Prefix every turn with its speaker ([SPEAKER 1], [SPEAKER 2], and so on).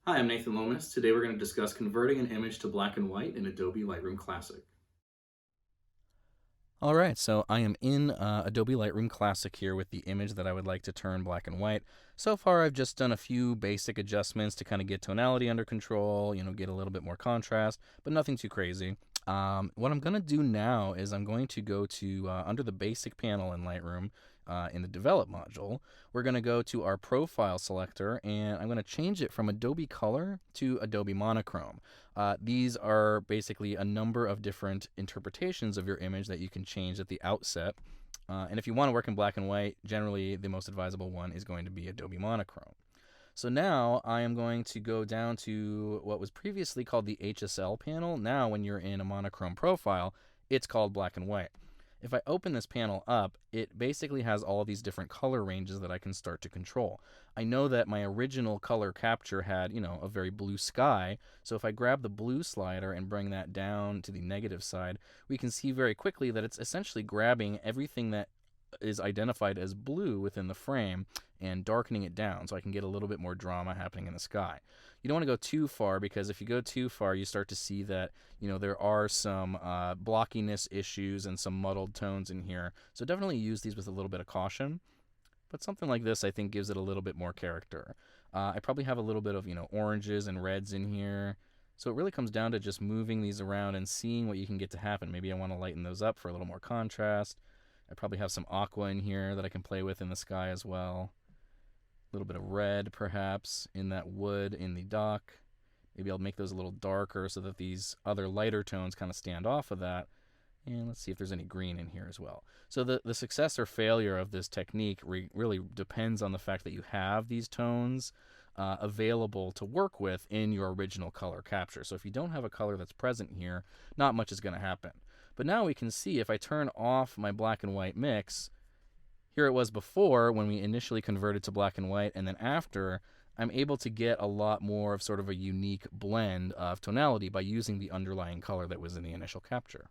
[SPEAKER 1] Hi, I'm Nathan Lomas. Today we're going to discuss converting an image to black and white in Adobe Lightroom Classic.
[SPEAKER 2] All right, so I am in Adobe Lightroom Classic here with the image that I would like to turn black and white. So far, I've just done a few basic adjustments to kind of get tonality under control, get a little bit more contrast, but nothing too crazy. What I'm going to do now is I'm going to go to under the basic panel in Lightroom in the develop module. We're going to go to our profile selector and I'm going to change it from Adobe Color to Adobe Monochrome. These are basically a number of different interpretations of your image that you can change at the outset. And if you want to work in black and white, generally the most advisable one is going to be Adobe Monochrome. So now I am going to go down to what was previously called the HSL panel. Now when you're in a monochrome profile, it's called black and white. If I open this panel up, it basically has all these different color ranges that I can start to control. I know that my original color capture had, a very blue sky. So if I grab the blue slider and bring that down to the negative side, we can see very quickly that it's essentially grabbing everything that is identified as blue within the frame and darkening it down so I can get a little bit more drama happening in the sky. You don't want to go too far because if you go too far, you start to see that, there are some blockiness issues and some muddled tones in here. So definitely use these with a little bit of caution. But something like this, I think, gives it a little bit more character. I probably have a little bit of, oranges and reds in here. So it really comes down to just moving these around and seeing what you can get to happen. Maybe I want to lighten those up for a little more contrast. I probably have some aqua in here that I can play with in the sky as well. A little bit of red, perhaps, in that wood in the dock. Maybe I'll make those a little darker so that these other lighter tones kind of stand off of that. And let's see if there's any green in here as well. So the success or failure of this technique really depends on the fact that you have these tones available to work with in your original color capture. So if you don't have a color that's present here, not much is going to happen. But now we can see if I turn off my black and white mix, here it was before when we initially converted to black and white, and then after, I'm able to get a lot more of sort of a unique blend of tonality by using the underlying color that was in the initial capture.